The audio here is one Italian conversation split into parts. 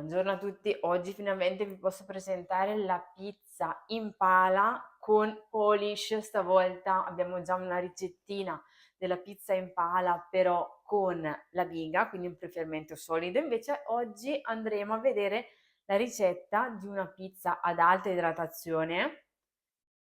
Buongiorno a tutti, oggi finalmente vi posso presentare la pizza in pala con polish. Stavolta abbiamo già una ricettina della pizza in pala però con la biga, quindi un preferimento solido. Invece oggi andremo a vedere la ricetta di una pizza ad alta idratazione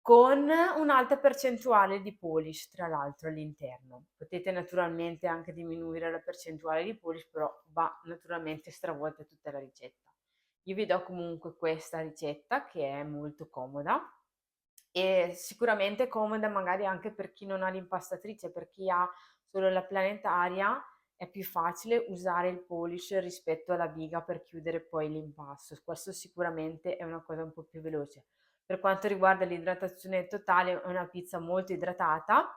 con un'alta percentuale di polish, tra l'altro, all'interno. Potete naturalmente anche diminuire la percentuale di polish, però va naturalmente stravolta tutta la ricetta. Io vi do comunque questa ricetta che è molto comoda e sicuramente comoda magari anche per chi non ha l'impastatrice, per chi ha solo la planetaria è più facile usare il polish rispetto alla biga per chiudere poi l'impasto. Questo sicuramente è una cosa un po' più veloce. Per quanto riguarda l'idratazione totale, è una pizza molto idratata,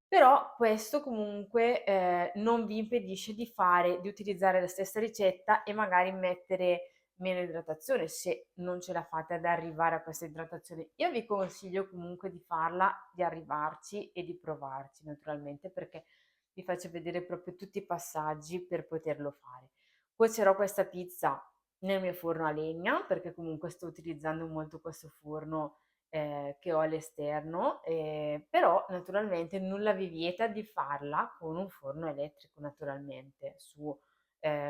però questo comunque non vi impedisce di utilizzare la stessa ricetta e magari mettere meno idratazione se non ce la fate ad arrivare a questa idratazione. Io vi consiglio comunque di farla, di arrivarci e di provarci naturalmente, perché vi faccio vedere proprio tutti i passaggi per poterlo fare. Cuocerò questa pizza nel mio forno a legna, perché comunque sto utilizzando molto questo forno che ho all'esterno, però naturalmente nulla vi vieta di farla con un forno elettrico naturalmente,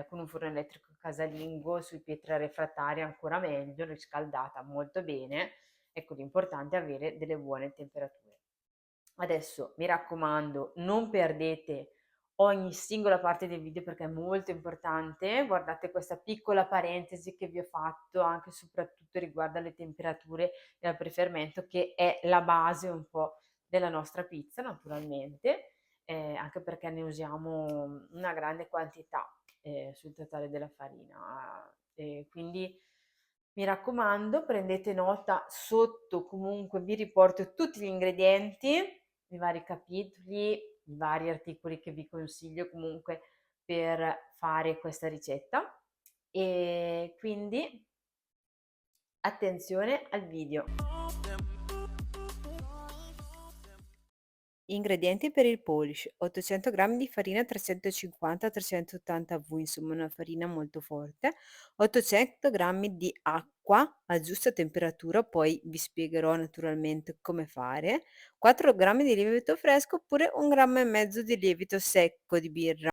con un forno elettrico casalingo sui pietra refrattaria ancora meglio, riscaldata molto bene. Ecco, l'importante è avere delle buone temperature. Adesso mi raccomando, non perdete ogni singola parte del video perché è molto importante. Guardate questa piccola parentesi che vi ho fatto anche e soprattutto riguardo alle temperature e al preferimento, che è la base un po' della nostra pizza naturalmente, anche perché ne usiamo una grande quantità sul totale della farina. Quindi mi raccomando, prendete nota, sotto comunque vi riporto tutti gli ingredienti, i vari capitoli, i vari articoli che vi consiglio comunque per fare questa ricetta. E quindi attenzione al video. Ingredienti per il polish: 800 g di farina 350-380 V, insomma una farina molto forte, 800 g di acqua a giusta temperatura, poi vi spiegherò naturalmente come fare, 4 g di lievito fresco oppure 1,5 g di lievito secco di birra.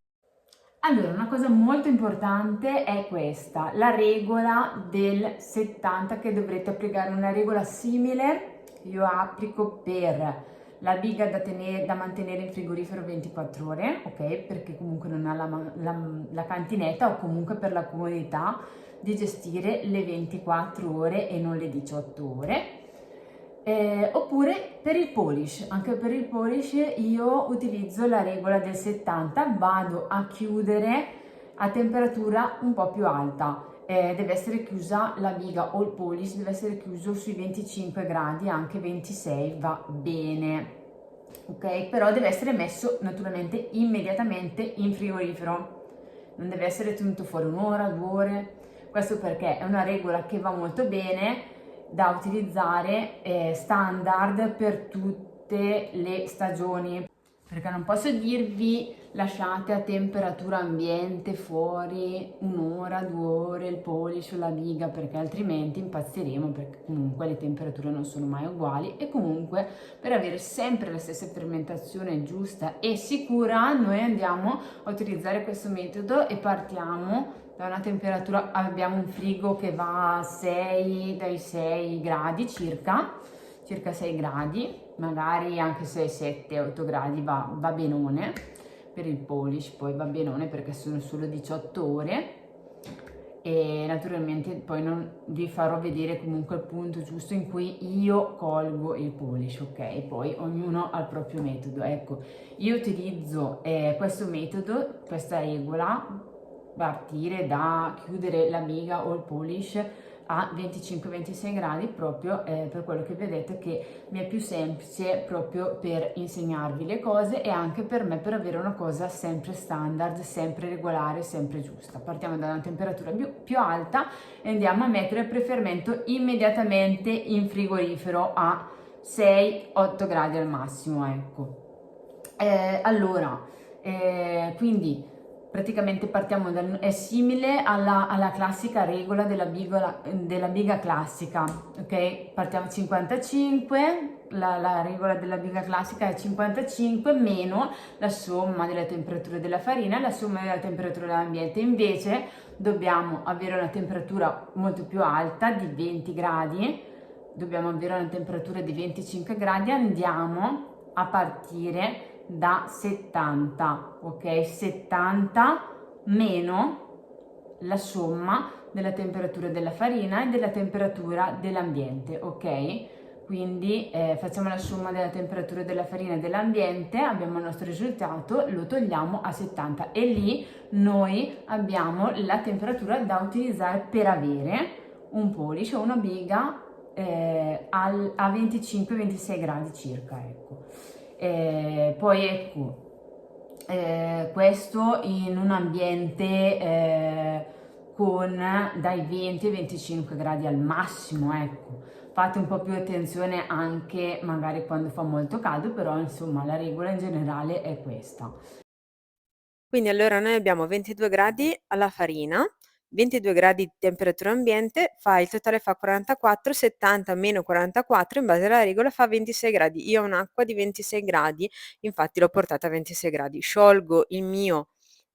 Allora, una cosa molto importante è questa, la regola del 70, che dovrete applicare, una regola simile che io applico per la biga da mantenere in frigorifero 24 ore, ok? Perché comunque non ha la cantinetta, o comunque per la comodità di gestire le 24 ore e non le 18 ore. Oppure per il polish, anche per il polish io utilizzo la regola del 70, vado a chiudere a temperatura un po' più alta. Deve essere chiusa la biga o il polish, deve essere chiuso sui 25 gradi, anche 26 va bene, ok? Però deve essere messo naturalmente immediatamente in frigorifero, non deve essere tenuto fuori un'ora, 2 ore. Questo perché è una regola che va molto bene da utilizzare, standard per tutte le stagioni, perché non posso dirvi lasciate a temperatura ambiente fuori un'ora, 2 ore il polish o la biga, perché altrimenti impazziremo, perché comunque le temperature non sono mai uguali. E comunque, per avere sempre la stessa fermentazione giusta e sicura, noi andiamo a utilizzare questo metodo e partiamo da una temperatura, abbiamo un frigo che va a 6, dai 6 gradi circa 6 gradi, magari anche 6, 7, 8 gradi va benone. Per il polish poi va benone perché sono solo 18 ore. E naturalmente poi non vi farò vedere comunque il punto giusto in cui io colgo il polish, ok? Poi ognuno ha il proprio metodo. Ecco, io utilizzo questo metodo, questa regola, partire da chiudere la biga o il polish a 25-26 gradi, proprio per quello che vedete che mi è più semplice, proprio per insegnarvi le cose e anche per me, per avere una cosa sempre standard, sempre regolare, sempre giusta. Partiamo da una temperatura più alta e andiamo a mettere il preferimento immediatamente in frigorifero a 6-8 gradi al massimo, ecco. Allora, quindi praticamente partiamo è simile alla classica regola della biga classica, ok? Partiamo 55, la regola della biga classica è 55 meno la somma della temperatura della farina e la somma della temperatura dell'ambiente. Invece dobbiamo avere una temperatura molto più alta di 20 gradi, dobbiamo avere una temperatura di 25 gradi, andiamo a partire da 70, ok? 70 meno la somma della temperatura della farina e della temperatura dell'ambiente, ok? Quindi facciamo la somma della temperatura della farina e dell'ambiente, abbiamo il nostro risultato, lo togliamo a 70 e lì noi abbiamo la temperatura da utilizzare per avere un polish o una biga a 25-26 gradi circa, ecco. Poi ecco, questo in un ambiente con dai 20 ai 25 gradi al massimo, ecco. Fate un po' più attenzione anche magari quando fa molto caldo, però insomma la regola in generale è questa. Quindi allora noi abbiamo 22 gradi alla farina, 22 gradi di temperatura ambiente, il totale fa 44, 70 meno 44 in base alla regola fa 26 gradi. Io ho un'acqua di 26 gradi, infatti l'ho portata a 26 gradi. Sciolgo il mio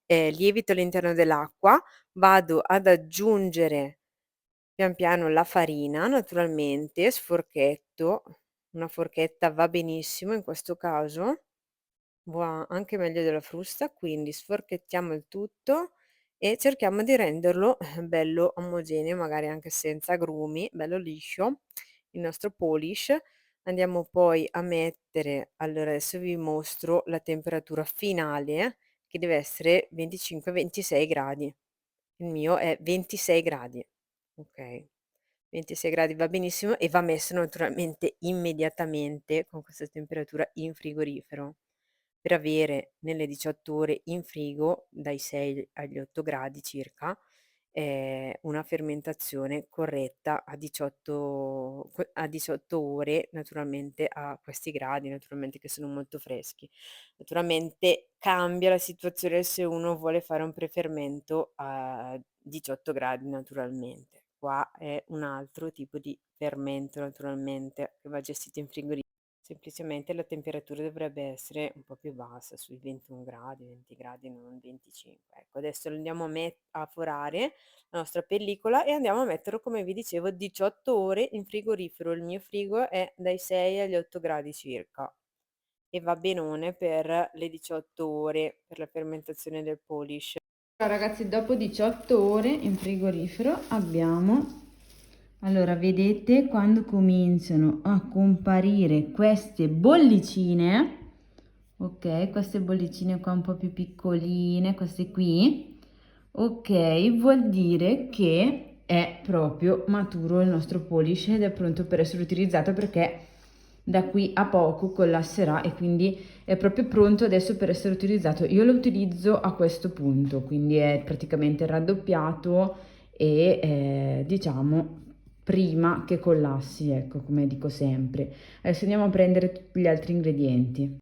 lievito all'interno dell'acqua, vado ad aggiungere pian piano la farina, naturalmente, sforchetto, una forchetta va benissimo in questo caso. Va anche meglio della frusta, quindi sforchettiamo il tutto e cerchiamo di renderlo bello omogeneo, magari anche senza agrumi, bello liscio, il nostro polish. Andiamo poi a mettere, allora adesso vi mostro la temperatura finale che deve essere 25-26 gradi. Il mio è 26 gradi, ok? 26 gradi va benissimo e va messo naturalmente immediatamente con questa temperatura in frigorifero per avere nelle 18 ore in frigo, dai 6 agli 8 gradi circa, una fermentazione corretta a 18 ore, naturalmente a questi gradi, naturalmente che sono molto freschi. Naturalmente cambia la situazione se uno vuole fare un prefermento a 18 gradi naturalmente. Qua è un altro tipo di fermento naturalmente che va gestito in frigorifero. Semplicemente la temperatura dovrebbe essere un po' più bassa, sui 21 gradi, 20 gradi, non 25. Ecco, adesso lo andiamo a forare la nostra pellicola e andiamo a metterlo, come vi dicevo, 18 ore in frigorifero. Il mio frigo è dai 6 agli 8 gradi circa e va benone per le 18 ore per la fermentazione del polish. Allora ragazzi, dopo 18 ore in frigorifero abbiamo, allora vedete quando cominciano a comparire queste bollicine, ok, queste bollicine qua un po' più piccoline, queste qui, ok, vuol dire che è proprio maturo il nostro polish ed è pronto per essere utilizzato, perché da qui a poco collasserà e quindi è proprio pronto adesso per essere utilizzato. Io lo utilizzo a questo punto, quindi è praticamente raddoppiato e diciamo prima che collassi, ecco, come dico sempre. Adesso andiamo a prendere tutti gli altri ingredienti.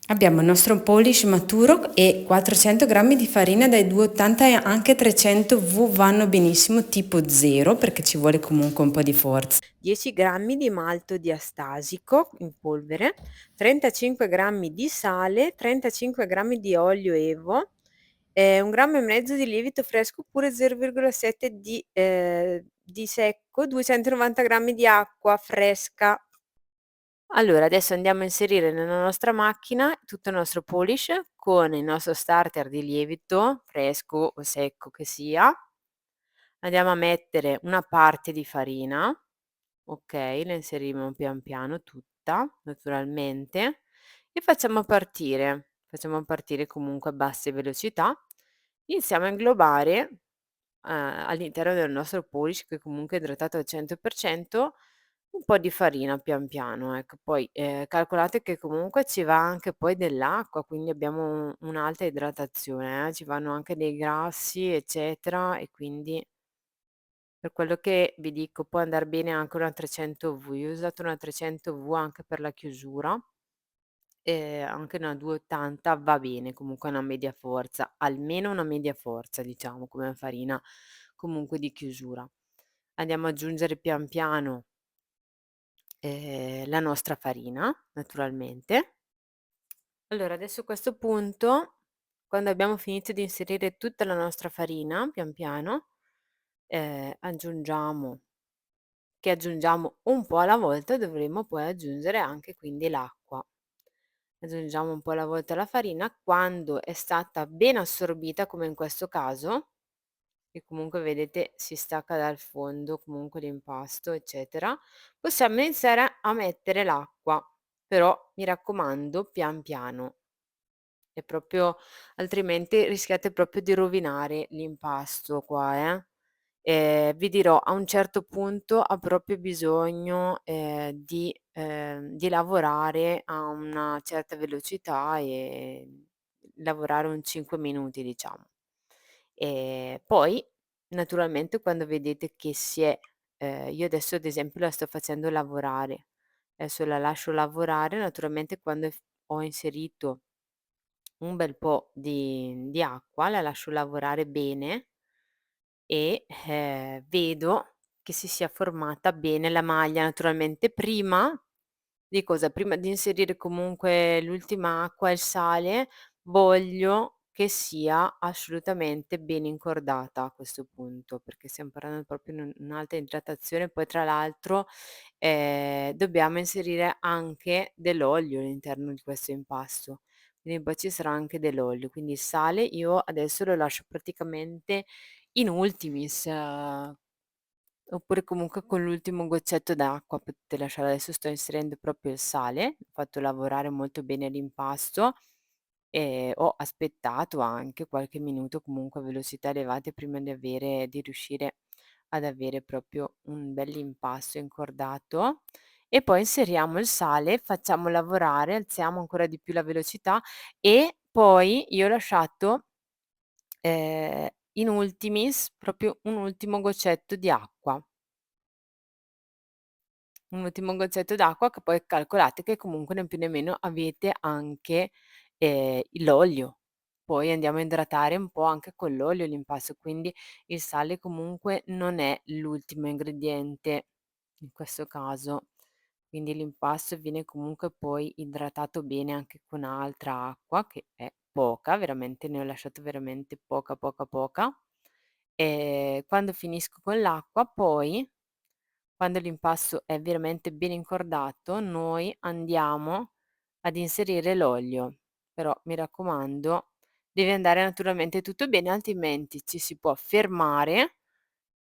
Abbiamo il nostro polish maturo e 400 grammi di farina dai 280 e anche 300 V vanno benissimo, tipo 0 perché ci vuole comunque un po' di forza. 10 grammi di malto di astasico in polvere, 35 grammi di sale, 35 grammi di olio evo, 1 grammo e mezzo di lievito fresco oppure 0,7 di secco, 290 grammi di acqua fresca. Allora, adesso andiamo a inserire nella nostra macchina tutto il nostro polish con il nostro starter di lievito, fresco o secco che sia. Andiamo a mettere una parte di farina, ok, la inseriamo pian piano tutta, naturalmente, e facciamo partire comunque a basse velocità. Iniziamo a inglobare all'interno del nostro polish, che comunque è idratato al 100%, un po' di farina pian piano, ecco. Poi, calcolate che comunque ci va anche poi dell'acqua, quindi abbiamo un'alta idratazione, ci vanno anche dei grassi, eccetera, e quindi per quello che vi dico può andar bene anche una 300 V. Io ho usato una 300 V anche per la chiusura anche una 280 va bene, comunque una media forza, almeno una media forza diciamo come farina comunque di chiusura. Andiamo ad aggiungere pian piano, la nostra farina naturalmente. Allora adesso a questo punto, quando abbiamo finito di inserire tutta la nostra farina pian piano, aggiungiamo un po' alla volta, dovremo poi aggiungere anche quindi l'acqua. Aggiungiamo un po' alla volta la farina, quando è stata ben assorbita, come in questo caso, che comunque vedete si stacca dal fondo comunque l'impasto, eccetera, possiamo iniziare a mettere l'acqua, però mi raccomando pian piano. È proprio altrimenti rischiate proprio di rovinare l'impasto qua, eh. Vi dirò, a un certo punto ha proprio bisogno, di lavorare a una certa velocità, lavorare un 5 minuti diciamo. Poi naturalmente quando vedete che si è io adesso ad esempio la sto facendo lavorare, adesso la lascio lavorare, naturalmente quando ho inserito un bel po' di acqua, la lascio lavorare bene e, vedo che si sia formata bene la maglia. Naturalmente prima di cosa? Prima di inserire comunque l'ultima acqua e il sale, voglio che sia assolutamente ben incordata a questo punto, perché stiam parlando proprio in un'alta idratazione. Poi tra l'altro, dobbiamo inserire anche dell'olio all'interno di questo impasto, quindi poi ci sarà anche dell'olio. Quindi il sale io adesso lo lascio praticamente in ultimis, oppure comunque con l'ultimo goccetto d'acqua potete lasciare. Adesso sto inserendo proprio il sale, ho fatto lavorare molto bene l'impasto e ho aspettato anche qualche minuto comunque a velocità elevate prima di riuscire ad avere proprio un bell'impasto incordato. E poi inseriamo il sale, facciamo lavorare, alziamo ancora di più la velocità e poi io ho lasciato, in ultimis proprio un ultimo goccetto di acqua. Un ultimo goccetto d'acqua che poi calcolate che comunque né più né meno avete anche, l'olio. Poi andiamo a idratare un po' anche con l'olio l'impasto, quindi il sale comunque non è l'ultimo ingrediente in questo caso. Quindi l'impasto viene comunque poi idratato bene anche con altra acqua, che è poca, veramente ne ho lasciato veramente poca, poca, poca. Quando finisco con l'acqua poi quando l'impasto è veramente ben incordato, noi andiamo ad inserire l'olio. Però mi raccomando, deve andare naturalmente tutto bene, altrimenti ci si può fermare,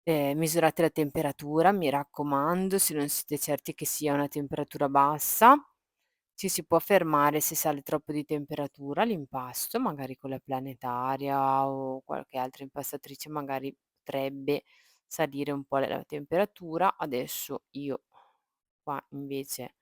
misurate la temperatura, mi raccomando, se non siete certi che sia una temperatura bassa, ci si può fermare se sale troppo di temperatura l'impasto, magari con la planetaria o qualche altra impastatrice magari potrebbe salire un po' la temperatura. Adesso io qua invece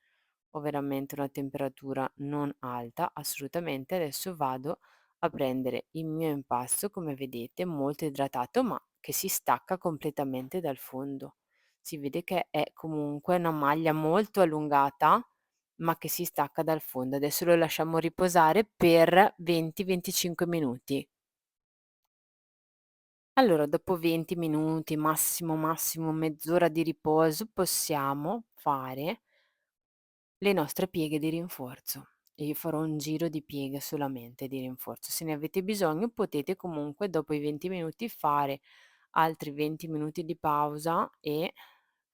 ho veramente una temperatura non alta, assolutamente. Adesso vado a prendere il mio impasto, come vedete, molto idratato, ma che si stacca completamente dal fondo. Si vede che è comunque una maglia molto allungata, ma che si stacca dal fondo. Adesso lo lasciamo riposare per 20-25 minuti. Allora, dopo 20 minuti, massimo, massimo mezz'ora di riposo, possiamo fare le nostre pieghe di rinforzo. E io farò un giro di pieghe solamente di rinforzo. Se ne avete bisogno, potete comunque dopo i 20 minuti fare altri 20 minuti di pausa e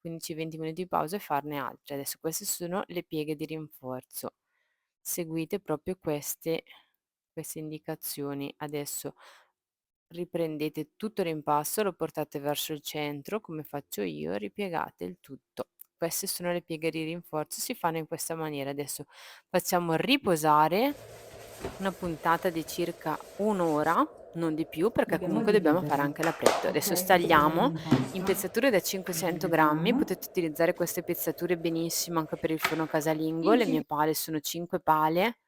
15-20 minuti di pausa e farne altre. Adesso queste sono le pieghe di rinforzo. Seguite proprio queste indicazioni. Adesso riprendete tutto l'impasto, lo portate verso il centro come faccio io e ripiegate il tutto. Queste sono le pieghe di rinforzo, si fanno in questa maniera. Adesso facciamo riposare una puntata di circa 1 ora, non di più, perché Dobbiamo comunque dobbiamo fare dividerli. anche l'aperto. Adesso Ok, tagliamo stagliamo in l'impasto, pezzature da li 500 grammi, dividiamo. potete utilizzare queste pezzature benissimo anche per il forno casalingo, le Infine mie pale sono 5 pale.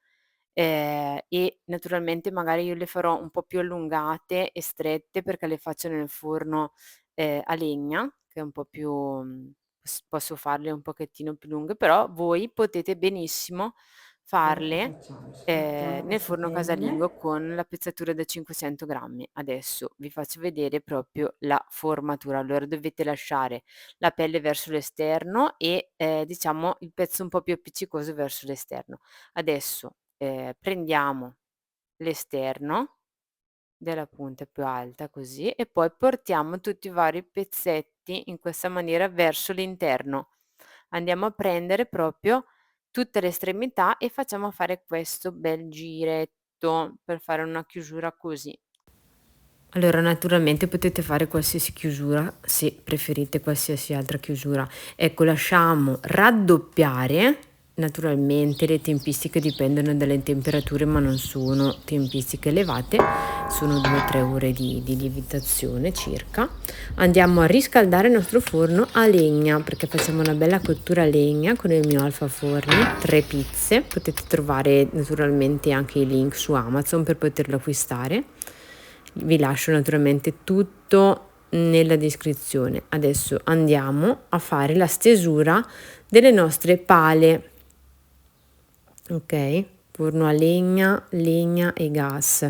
E naturalmente magari io le farò un po' più allungate e strette perché le faccio nel forno, a legna, che è un po' più posso farle un pochettino più lunghe, però voi potete benissimo Cosa farle facciamo? Sfrattiamo nel questa forno casalingo pelle. con la pezzatura da 500 grammi. Adesso vi faccio vedere proprio la formatura. Allora dovete lasciare la pelle verso l'esterno e diciamo il pezzo un po' più appiccicoso verso l'esterno. Adesso prendiamo l'esterno della punta più alta così e poi portiamo tutti i vari pezzetti in questa maniera verso l'interno. Andiamo a prendere proprio tutte le estremità e facciamo fare questo bel giretto per fare una chiusura così. Allora, naturalmente potete fare qualsiasi chiusura, se preferite qualsiasi altra chiusura. Ecco, lasciamo raddoppiare. Naturalmente le tempistiche dipendono dalle temperature, ma non sono tempistiche elevate, sono 2-3 ore di lievitazione circa. Andiamo a riscaldare il nostro forno a legna, perché facciamo una bella cottura a legna con il mio Alfa Forni, 3 pizze. Potete trovare naturalmente anche i link su Amazon per poterlo acquistare. Vi lascio naturalmente tutto nella descrizione. Adesso andiamo a fare la stesura delle nostre pale. Ok? Forno a legna, legna e gas.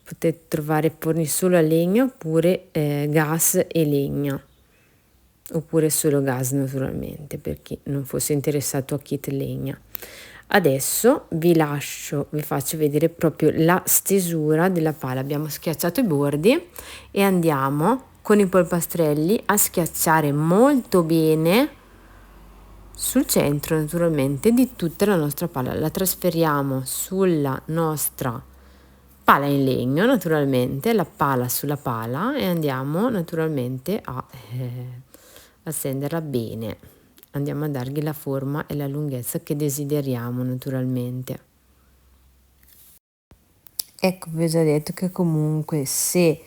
Potete trovare forni solo a legna oppure gas e legna. Oppure solo gas naturalmente per chi non fosse interessato a kit legna. Adesso vi faccio vedere proprio la stesura della pala. Abbiamo schiacciato i bordi e andiamo con i polpastrelli a schiacciare molto bene sul centro naturalmente di tutta la nostra pala. La trasferiamo sulla nostra pala in legno naturalmente, la pala sulla pala e andiamo naturalmente a stenderla bene. Andiamo a dargli la forma e la lunghezza che desideriamo naturalmente. Ecco, vi ho già detto che comunque se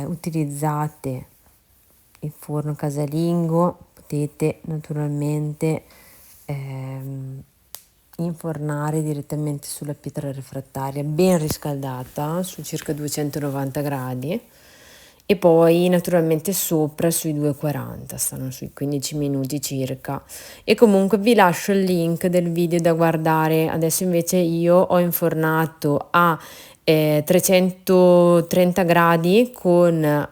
utilizzate il forno casalingo potete naturalmente infornare direttamente sulla pietra refrattaria ben riscaldata su circa 290 gradi e poi naturalmente sopra sui 240, stanno sui 15 minuti circa. E comunque vi lascio il link del video da guardare. Adesso invece io ho infornato a 330 gradi con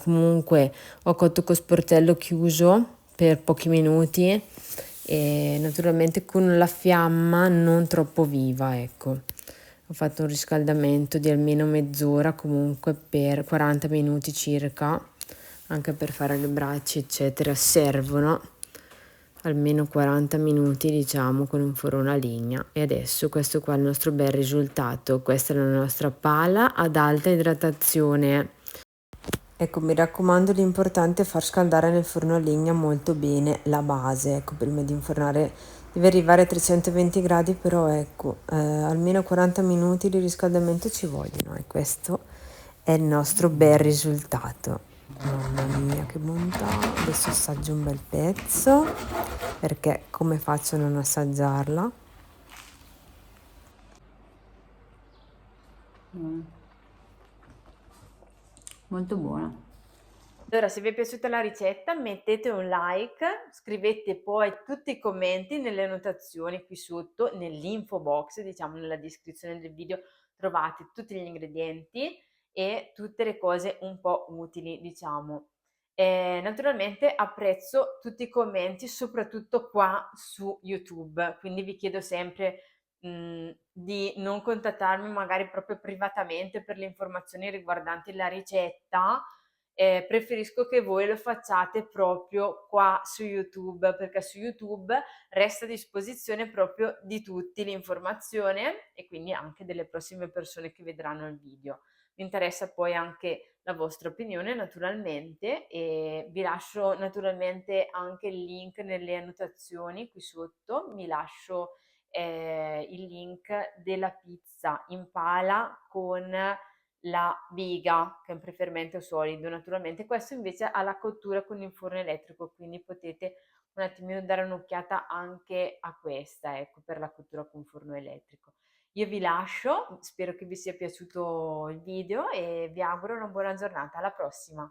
comunque ho cotto con sportello chiuso per pochi minuti e naturalmente con la fiamma non troppo viva, ecco. Ho fatto un riscaldamento di almeno mezz'ora, comunque per 40 minuti circa, anche per fare le braccia, eccetera, servono almeno 40 minuti, diciamo, con un forno a legna. E adesso questo qua è il nostro bel risultato. Questa è la nostra pala ad alta idratazione. Ecco, mi raccomando, l'importante è far scaldare nel forno a legna molto bene la base, ecco, prima di infornare deve arrivare a 320 gradi, però ecco, almeno 40 minuti di riscaldamento ci vogliono e questo è il nostro bel risultato. Mamma mia, che bontà! Adesso assaggio un bel pezzo, perché come faccio a non assaggiarla? Molto buona. Allora, se vi è piaciuta la ricetta mettete un like, scrivete poi tutti i commenti nelle annotazioni qui sotto, nell'info box, diciamo nella descrizione del video trovate tutti gli ingredienti e tutte le cose un po' utili, diciamo. Naturalmente apprezzo tutti i commenti, soprattutto qua su YouTube, quindi vi chiedo sempre di non contattarmi magari proprio privatamente per le informazioni riguardanti la ricetta. Preferisco che voi lo facciate proprio qua su YouTube, perché su YouTube resta a disposizione proprio di tutti l'informazione e quindi anche delle prossime persone che vedranno il video. Mi interessa poi anche la vostra opinione naturalmente e vi lascio naturalmente anche il link nelle annotazioni qui sotto, mi lascio il link della pizza in pala con la biga, che è un prefermento solido naturalmente. Questo invece ha la cottura con il forno elettrico, quindi potete un attimino dare un'occhiata anche a questa, ecco, per la cottura con forno elettrico. Io vi lascio, spero che vi sia piaciuto il video e vi auguro una buona giornata. Alla prossima!